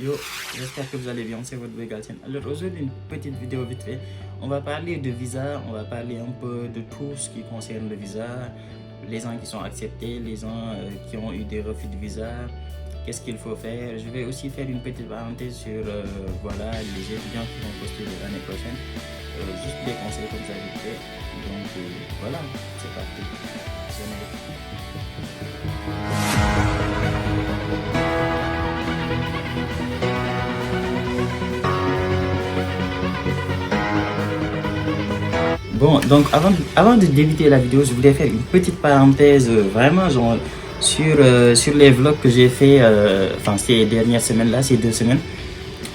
Yo, j'espère que vous allez bien, c'est votre Vegaltian. Alors aujourd'hui, une petite vidéo vite fait. On va parler de visa, on va parler un peu de tout ce qui concerne le visa, les gens qui sont acceptés, les gens qui ont eu des refus de visa, qu'est-ce qu'il faut faire. Je vais aussi faire une petite parenthèse sur voilà, les étudiants qui vont postuler l'année prochaine. Juste des conseils comme ça vite fait. Donc voilà, c'est parti. Bon, donc avant de débuter la vidéo, je voulais faire une petite parenthèse vraiment genre sur les vlogs que j'ai fait enfin ces dernières semaines là, ces 2 semaines.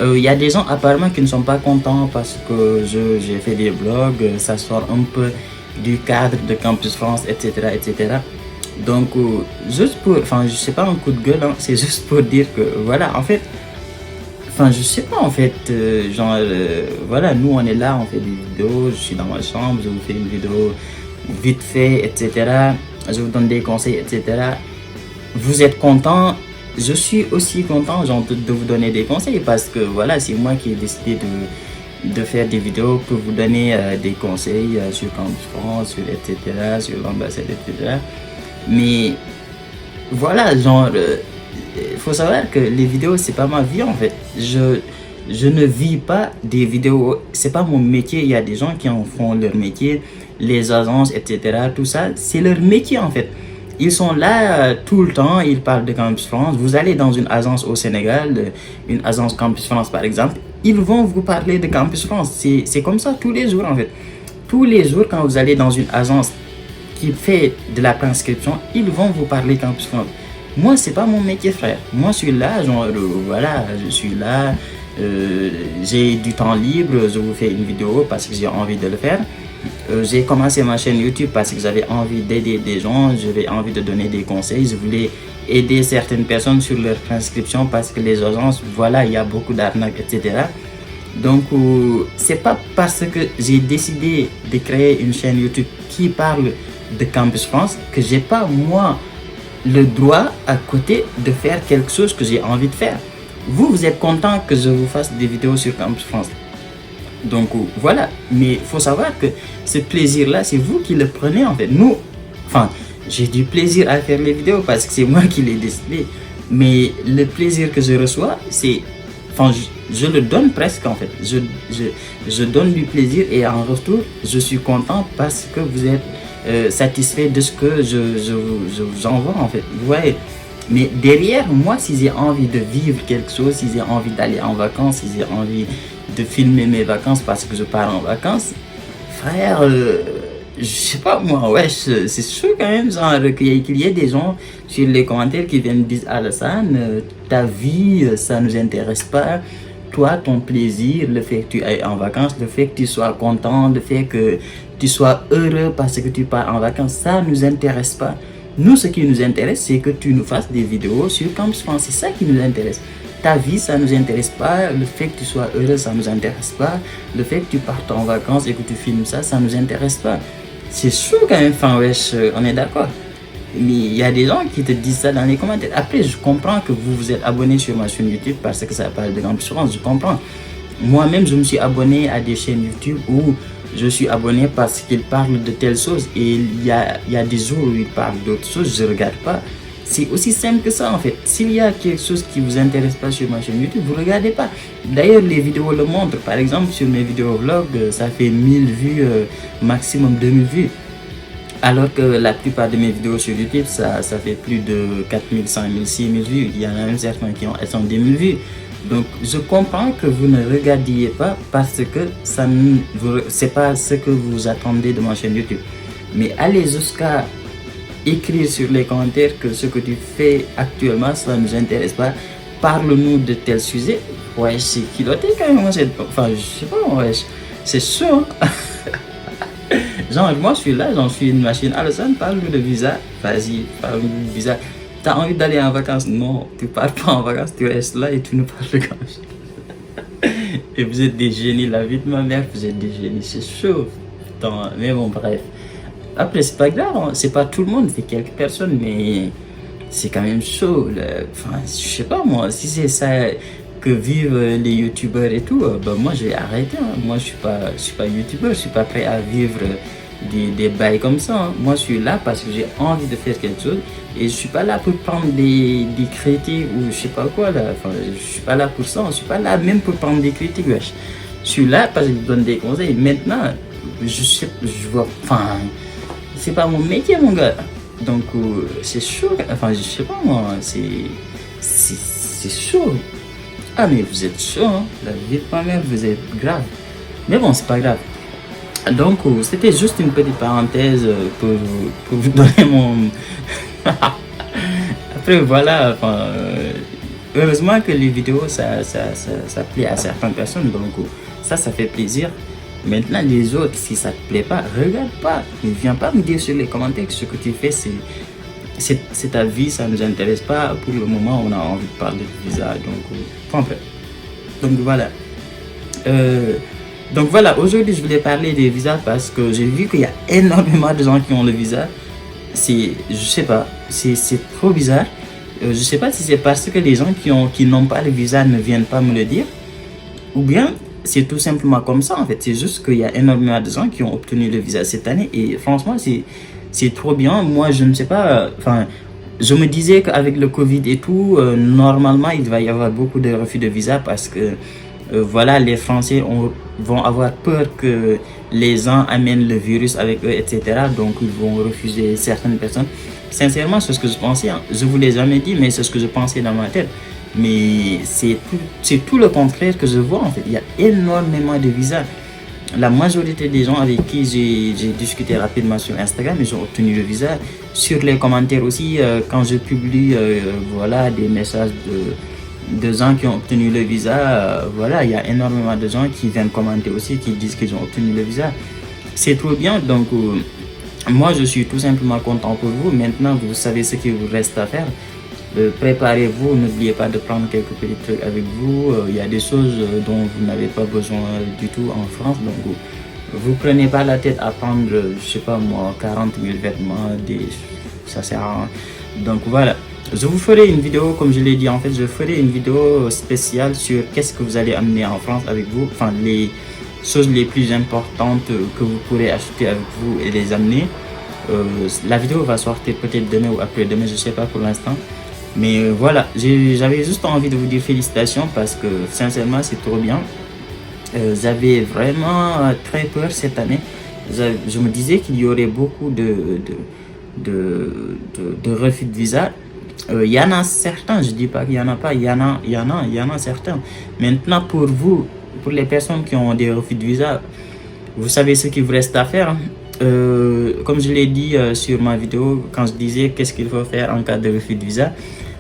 Il y a des gens apparemment qui ne sont pas contents parce que j'ai fait des vlogs, ça sort un peu du cadre de Campus France, etc. etc. Donc juste pour, enfin je sais pas un coup de gueule, hein, c'est juste pour dire que voilà, en fait, enfin, je sais pas en fait, voilà, nous on est là, on fait des vidéos, je suis dans ma chambre, je vous fais une vidéo vite fait, etc. Je vous donne des conseils, etc. Vous êtes content, je suis aussi content genre, de vous donner des conseils parce que voilà, c'est moi qui ai décidé de faire des vidéos pour vous donner des conseils sur Campus France, sur etc., sur l'ambassade, etc. Mais voilà, genre, il faut savoir que les vidéos, c'est pas ma vie en fait. Je ne vis pas des vidéos, c'est pas mon métier. Il y a des gens qui en font leur métier, les agences, etc. Tout ça, c'est leur métier en fait. Ils sont là tout le temps, ils parlent de Campus France. Vous allez dans une agence au Sénégal, une agence Campus France par exemple, ils vont vous parler de Campus France. C'est comme ça tous les jours en fait. Tous les jours, quand vous allez dans une agence qui fait de la transcription, ils vont vous parler Campus France. Moi, c'est pas mon métier, frère. Moi, je suis là, genre, voilà, je suis là, j'ai du temps libre, je vous fais une vidéo parce que j'ai envie de le faire. J'ai commencé ma chaîne YouTube parce que j'avais envie d'aider des gens, j'avais envie de donner des conseils, je voulais aider certaines personnes sur leur transcription parce que les agences, voilà, il y a beaucoup d'arnaques, etc. Donc, c'est pas parce que j'ai décidé de créer une chaîne YouTube qui parle de Campus France que j'ai pas, moi, le droit à côté de faire quelque chose que j'ai envie de faire. Vous êtes content que je vous fasse des vidéos sur Campus France. Donc voilà, mais il faut savoir que ce plaisir-là, c'est vous qui le prenez en fait. Nous, enfin, j'ai du plaisir à faire les vidéos parce que c'est moi qui les décidé. Mais le plaisir que je reçois, c'est, enfin, je le donne presque en fait. Je donne du plaisir et en retour, je suis content parce que vous êtes satisfait de ce que je vous envoie en fait. Vous voyez. Mais derrière, moi, si j'ai envie de vivre quelque chose, si j'ai envie d'aller en vacances, si j'ai envie de filmer mes vacances parce que je pars en vacances, frère, je sais pas moi, ouais, c'est sûr quand même, genre, qu'il y ait des gens sur les commentaires qui viennent dire Alassane, ta vie, ça nous intéresse pas. Toi, ton plaisir, le fait que tu ailles en vacances, le fait que tu sois content, le fait que tu sois heureux parce que tu pars en vacances, ça nous intéresse pas. Nous, ce qui nous intéresse, c'est que tu nous fasses des vidéos sur Campus France. C'est ça qui nous intéresse. Ta vie, ça nous intéresse pas. Le fait que tu sois heureux, ça nous intéresse pas. Le fait que tu partes en vacances et que tu filmes ça, ça nous intéresse pas. C'est sûr quand même, enfin, wesh, on est d'accord. Mais il y a des gens qui te disent ça dans les commentaires. Après, je comprends que vous vous êtes abonné sur ma chaîne YouTube parce que ça parle de Campus France. Je comprends. Moi-même, je me suis abonné à des chaînes YouTube où je suis abonné parce qu'ils parlent de telles choses et il y a des jours où ils parlent d'autres choses, je ne regarde pas. C'est aussi simple que ça en fait. S'il y a quelque chose qui ne vous intéresse pas sur ma chaîne YouTube, vous ne regardez pas. D'ailleurs, les vidéos le montrent. Par exemple, sur mes vidéos vlogs, ça fait 1000 vues, maximum 2000 vues. Alors que la plupart de mes vidéos sur YouTube, ça fait plus de 4000, 5000, 6000 vues. Il y en a même certains qui ont 10 000 vues. Donc, je comprends que vous ne regardiez pas parce que ça c'est pas ce que vous attendez de ma chaîne YouTube. Mais allez jusqu'à écrire sur les commentaires que ce que tu fais actuellement, ça ne nous intéresse pas. Parle-nous de tel sujet. Ouais, c'est culotté quand même. Enfin, je sais pas, ouais, c'est chaud. Genre, moi, je suis là, j'en suis une machine. Alassane, parle-nous de visa. Vas-y, parle-nous de visa. T'as envie d'aller en vacances? Non, tu pars pas en vacances, tu restes là et tu nous parles de Campus. Et vous êtes des génies, la vie de ma mère, vous êtes des génies, c'est chaud. Putain, mais bon, bref. Après, c'est pas grave, hein. C'est pas tout le monde, c'est quelques personnes, mais c'est quand même chaud. Enfin, je sais pas moi, si c'est ça, que vivent les youtubeurs et tout, bah moi je vais arrêter. Hein. Moi je suis pas youtubeur, je suis pas prêt à vivre des bails comme ça. Hein. Moi je suis là parce que j'ai envie de faire quelque chose et je suis pas là pour prendre des critiques ou je sais pas quoi là. Enfin, je suis pas là pour ça, je suis pas là même pour prendre des critiques. Wesh. Je suis là parce que je donne des conseils. Maintenant, je vois, enfin, c'est pas mon métier mon gars. Donc c'est chaud. Enfin, je sais pas moi, c'est chaud. Ah mais vous êtes chaud, hein. La vie de ma mère, vous êtes grave. Mais bon, c'est pas grave. Donc c'était juste une petite parenthèse pour vous donner mon... Après voilà, enfin, heureusement que les vidéos ça plaît à certaines personnes, donc ça fait plaisir. Maintenant les autres, si ça te plaît pas, regarde pas. Ne viens pas me dire sur les commentaires que ce que tu fais c'est ta vie, ça nous intéresse pas. Pour le moment on a envie de parler de visa, donc voilà. Donc voilà, aujourd'hui je voulais parler des visas parce que j'ai vu qu'il y a énormément de gens qui ont le visa. Je sais pas, c'est trop bizarre. Je sais pas si c'est parce que les gens qui n'ont pas le visa ne viennent pas me le dire, ou bien c'est tout simplement comme ça en fait. C'est juste qu'il y a énormément de gens qui ont obtenu le visa cette année et franchement c'est trop bien. Moi je ne sais pas, enfin je me disais qu'avec le Covid et tout, normalement il va y avoir beaucoup de refus de visa parce que voilà, les Français vont avoir peur que les gens amènent le virus avec eux, etc. Donc ils vont refuser certaines personnes. Sincèrement, c'est ce que je pensais. Hein. Je vous l'ai jamais dit, mais c'est ce que je pensais dans ma tête. Mais c'est tout le contraire que je vois en fait. Il y a énormément de visas. La majorité des gens avec qui j'ai discuté rapidement sur Instagram, ils ont obtenu le visa. Sur les commentaires aussi, quand je publie voilà, des messages de gens qui ont obtenu le visa, voilà, il y a énormément de gens qui viennent commenter aussi, qui disent qu'ils ont obtenu le visa. C'est trop bien, donc moi je suis tout simplement content pour vous. Maintenant vous savez ce qu'il vous reste à faire. Préparez-vous, n'oubliez pas de prendre quelques petits trucs avec vous. Il y a des choses dont vous n'avez pas besoin du tout en France, donc vous prenez pas la tête à prendre, je sais pas moi, 40 000 vêtements, ça sert à rien. Donc voilà. Je vous ferai une vidéo, comme je l'ai dit, en fait, je ferai une vidéo spéciale sur qu'est-ce que vous allez amener en France avec vous, enfin les choses les plus importantes que vous pourrez acheter avec vous et les amener. La vidéo va sortir peut-être demain ou après-demain, je sais pas pour l'instant. Mais voilà, j'avais juste envie de vous dire félicitations parce que sincèrement c'est trop bien. J'avais vraiment très peur cette année. Je me disais qu'il y aurait beaucoup de refus de visa. Il y en a certains, je dis pas qu'il y en a pas, il y en a certains. Maintenant pour vous, pour les personnes qui ont des refus de visa, vous savez ce qu'il vous reste à faire. Comme je l'ai dit sur ma vidéo, quand je disais qu'est-ce qu'il faut faire en cas de refus de visa,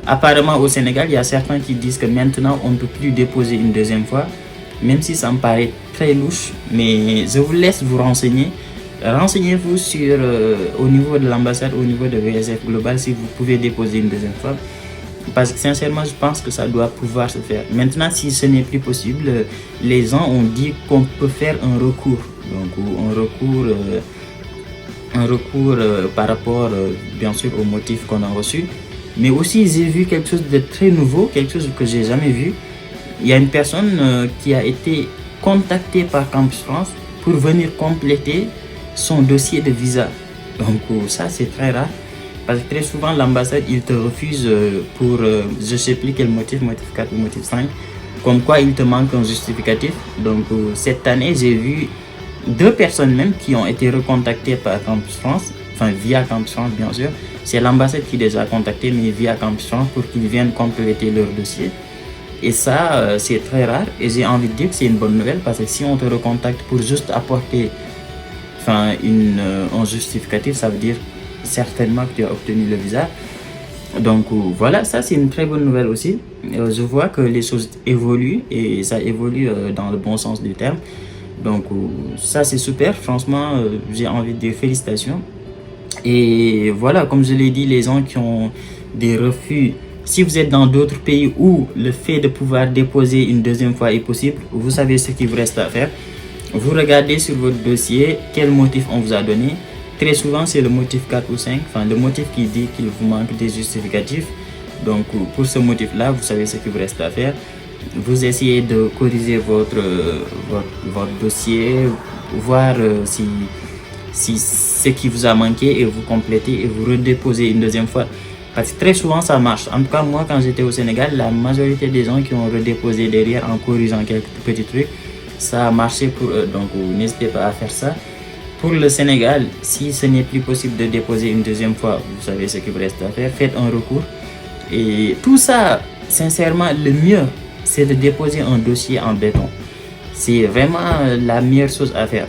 apparemment au Sénégal, il y a certains qui disent que maintenant on ne peut plus déposer une deuxième fois, même si ça me paraît très louche, mais je vous laisse vous renseigner. Renseignez-vous sur au niveau de l'ambassade, au niveau de VSF Global, si vous pouvez déposer une deuxième fois. Parce que sincèrement, je pense que ça doit pouvoir se faire. Maintenant, si ce n'est plus possible, les gens ont dit qu'on peut faire un recours. Donc, un recours par rapport, bien sûr, aux motifs qu'on a reçus. Mais aussi, j'ai vu quelque chose de très nouveau, quelque chose que j'ai jamais vu. Il y a une personne qui a été contactée par Campus France pour venir compléter son dossier de visa. Donc ça c'est très rare parce que très souvent l'ambassade il te refuse pour je sais plus quel motif, motif 4 ou motif 5, comme quoi il te manque un justificatif. Donc cette année j'ai vu 2 personnes même qui ont été recontactées par Campus France, enfin via Campus France bien sûr. C'est l'ambassade qui les a contactés mais via Campus France pour qu'ils viennent compléter leur dossier. Et ça c'est très rare et j'ai envie de dire que c'est une bonne nouvelle parce que si on te recontacte pour juste apporter un justificatif, ça veut dire certainement que tu as obtenu le visa. Donc voilà, ça c'est une très bonne nouvelle aussi. Je vois que les choses évoluent et ça évolue dans le bon sens du terme. Donc ça c'est super, franchement j'ai envie de dire félicitations. Et voilà, comme je l'ai dit, les gens qui ont des refus, si vous êtes dans d'autres pays où le fait de pouvoir déposer une deuxième fois est possible, vous savez ce qu'il vous reste à faire. Vous regardez sur votre dossier quel motif on vous a donné. Très souvent c'est le motif 4 ou 5, enfin le motif qui dit qu'il vous manque des justificatifs. Donc pour ce motif là, vous savez ce qu'il vous reste à faire. vous essayez de corriger votre dossier, voir si ce qui vous a manqué et vous complétez et vous redéposez une deuxième fois. Parce que très souvent ça marche. En tout cas, moi quand j'étais au Sénégal, la majorité des gens qui ont redéposé derrière en corrigeant quelques petits trucs, ça a marché pour eux. Donc n'hésitez pas à faire ça. Pour le Sénégal, si ce n'est plus possible de déposer une deuxième fois, vous savez ce qu'il vous reste à faire, faites un recours. Et tout ça, sincèrement, le mieux, c'est de déposer un dossier en béton. C'est vraiment la meilleure chose à faire.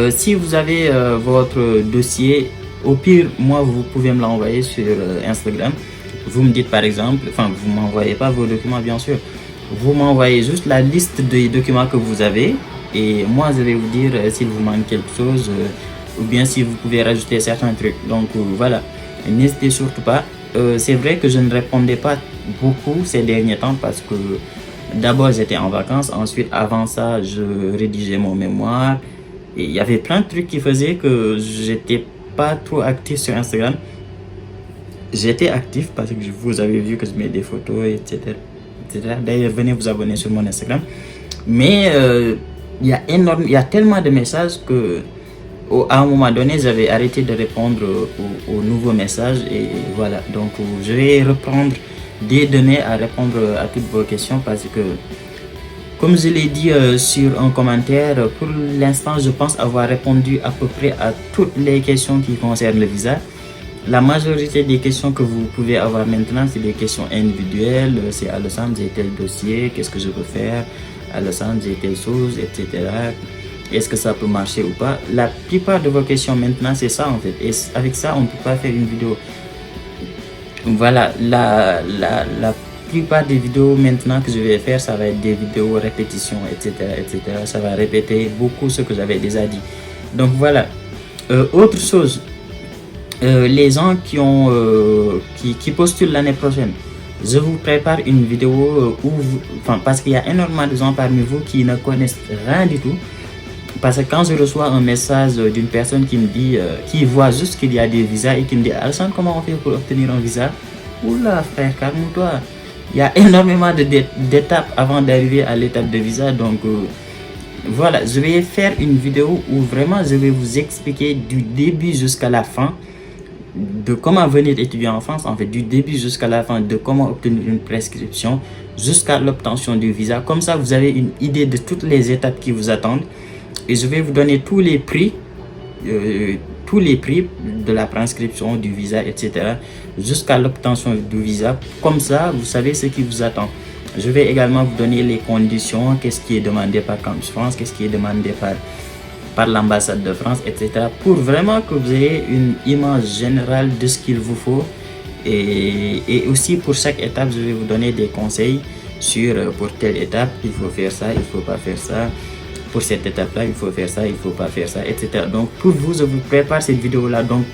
Si vous avez votre dossier, au pire, moi, vous pouvez me l'envoyer sur Instagram. Vous me dites par exemple, enfin, vous m'envoyez pas vos documents bien sûr. Vous m'envoyez juste la liste des documents que vous avez. Et moi, je vais vous dire s'il vous manque quelque chose ou bien si vous pouvez rajouter certains trucs. Donc voilà, n'hésitez surtout pas. C'est vrai que je ne répondais pas beaucoup ces derniers temps parce que d'abord j'étais en vacances. Ensuite, avant ça, je rédigeais mon mémoire. Et il y avait plein de trucs qui faisaient que j'étais pas trop actif sur Instagram. J'étais actif parce que vous avez vu que je mets des photos, etc. D'ailleurs, venez vous abonner sur mon Instagram. Mais il y a tellement de messages que à un moment donné, j'avais arrêté de répondre aux nouveaux messages et voilà. Donc, je vais reprendre dès demain à répondre à toutes vos questions parce que, comme je l'ai dit sur un commentaire, pour l'instant, je pense avoir répondu à peu près à toutes les questions qui concernent le visa. La majorité des questions que vous pouvez avoir maintenant, c'est des questions individuelles. C'est Alassane, j'ai tel dossier, qu'est-ce que je peux faire? Alassane, j'ai telle chose, etc. Est-ce que ça peut marcher ou pas? La plupart de vos questions maintenant, c'est ça en fait. Et avec ça, on ne peut pas faire une vidéo. Voilà, la plupart des vidéos maintenant que je vais faire, ça va être des vidéos répétitions, etc. Ça va répéter beaucoup ce que j'avais déjà dit. Donc voilà. Autre chose, les gens qui postulent l'année prochaine, je vous prépare une vidéo parce qu'il y a énormément de gens parmi vous qui ne connaissent rien du tout. Parce que quand je reçois un message d'une personne qui me dit, qui voit juste qu'il y a des visas et qui me dit Alassane, comment on fait pour obtenir un visa? Oula frère, calme-toi. Il y a énormément d'étapes avant d'arriver à l'étape de visa. Donc voilà, je vais faire une vidéo où vraiment je vais vous expliquer du début jusqu'à la fin de comment venir étudier en France, en fait du début jusqu'à la fin, de comment obtenir une prescription jusqu'à l'obtention du visa. Comme ça, vous avez une idée de toutes les étapes qui vous attendent. Et je vais vous donner tous les prix de la prescription du visa, etc. jusqu'à l'obtention du visa. Comme ça, vous savez ce qui vous attend. Je vais également vous donner les conditions, qu'est-ce qui est demandé par Campus France, qu'est-ce qui est demandé par l'ambassade de France, etc. pour vraiment que vous ayez une image générale de ce qu'il vous faut. Et aussi pour chaque étape, je vais vous donner des conseils sur pour telle étape, il faut faire ça, il ne faut pas faire ça. Pour cette étape-là, il faut faire ça, il ne faut pas faire ça, etc. Donc, pour vous, je vous prépare cette vidéo-là. Donc,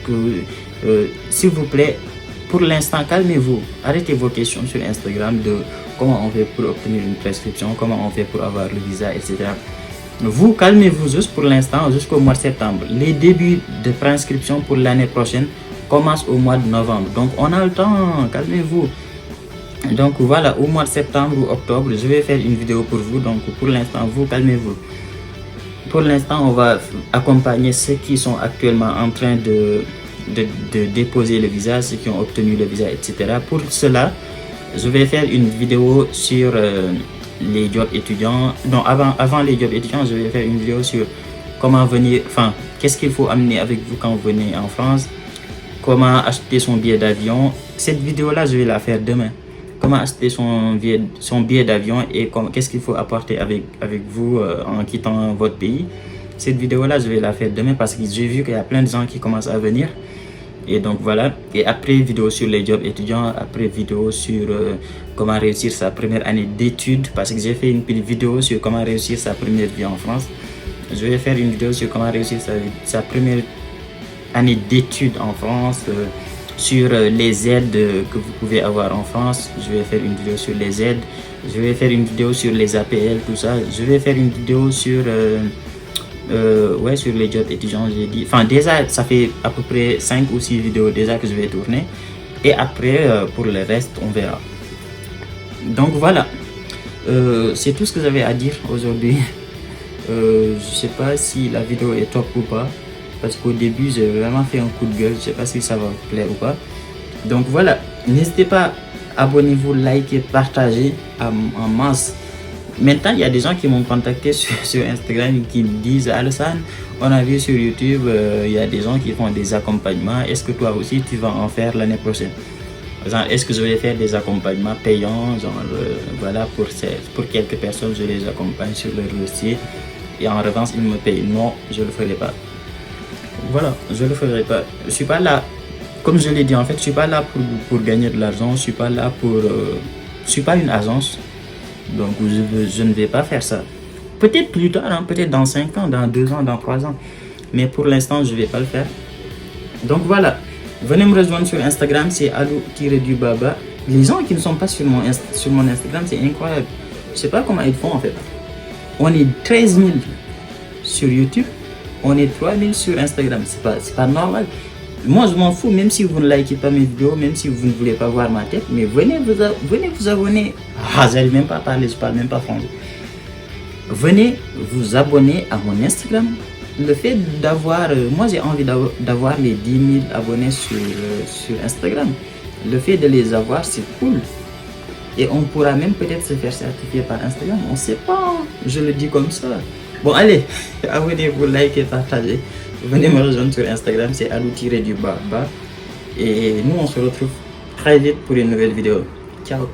s'il vous plaît, pour l'instant, calmez-vous. Arrêtez vos questions sur Instagram de comment on fait pour obtenir une prescription, comment on fait pour avoir le visa, etc. Vous, calmez-vous juste pour l'instant, jusqu'au mois de septembre. Les débuts de prescription pour l'année prochaine commencent au mois de novembre. Donc, on a le temps, calmez-vous. Donc, voilà, au mois de septembre ou octobre, je vais faire une vidéo pour vous. Donc, pour l'instant, vous, calmez-vous. Pour l'instant, on va accompagner ceux qui sont actuellement en train de déposer le visa, ceux qui ont obtenu le visa, etc. Pour cela, je vais faire une vidéo sur les jobs étudiants. Donc, avant les jobs étudiants, je vais faire une vidéo sur comment venir, qu'est-ce qu'il faut amener avec vous quand vous venez en France, comment acheter son billet d'avion. Cette vidéo-là, je vais la faire demain. Comment acheter son billet d'avion et qu'est-ce qu'il faut apporter avec vous en quittant votre pays. Cette vidéo-là, je vais la faire demain parce que j'ai vu qu'il y a plein de gens qui commencent à venir. Et donc voilà. Et après, vidéo sur les jobs étudiants. Après, vidéo sur comment réussir sa première année d'études. Parce que j'ai fait une petite vidéo sur comment réussir sa première vie en France. Je vais faire une vidéo sur comment réussir sa première année d'études en France. Sur les aides que vous pouvez avoir en France. Je vais faire une vidéo sur les aides. Je vais faire une vidéo sur les APL, tout ça. Je vais faire une vidéo sur sur les jobs étudiants, j'ai dit. Déjà, ça fait à peu près 5 ou 6 vidéos déjà que je vais tourner. Et après, pour le reste, on verra. Donc voilà. C'est tout ce que j'avais à dire aujourd'hui. Je sais pas si la vidéo est top ou pas, parce qu'au début j'ai vraiment fait un coup de gueule. Je sais pas si ça va vous plaire ou pas. Donc voilà, n'hésitez pas, abonnez-vous, likez, partagez en masse. Maintenant, il y a des gens qui m'ont contacté sur Instagram et qui me disent: Alassane, on a vu sur YouTube, il y a des gens qui font des accompagnements. Est-ce que toi aussi tu vas en faire l'année prochaine? Genre, est-ce que je vais faire des accompagnements payants? Genre, voilà, pour quelques personnes, je les accompagne sur leur dossier et en revanche, ils me payent. Non, je le ferai pas. Voilà, je le ferai pas. Je suis pas là, comme je l'ai dit, en fait, je suis pas là pour gagner de l'argent. Je suis pas là pour. Je suis pas une agence. Donc je ne vais pas faire ça. Peut-être plus tard, hein, peut-être dans 5 ans, dans 2 ans, dans 3 ans. Mais pour l'instant, je ne vais pas le faire. Donc voilà, venez me rejoindre sur Instagram, c'est alou-du-baba. Les gens qui ne sont pas sur mon Instagram, c'est incroyable. Je ne sais pas comment ils font en fait. On est 13 000 sur YouTube, on est 3 000 sur Instagram. C'est pas normal. Moi, je m'en fous, même si vous ne likez pas mes vidéos, même si vous ne voulez pas voir ma tête, mais venez vous abonner. Ah, j'arrive même pas à parler, je parle même pas français. Venez vous abonner à mon Instagram. Le fait d'avoir, moi j'ai envie d'avoir les 10 000 abonnés sur Instagram. Le fait de les avoir, c'est cool. Et on pourra même peut-être se faire certifier par Instagram. On sait pas, je le dis comme ça. Bon, allez, abonnez-vous, likez, partagez. Venez me rejoindre sur Instagram, c'est alou-du-baba. Et nous, on se retrouve très vite pour une nouvelle vidéo. Ciao.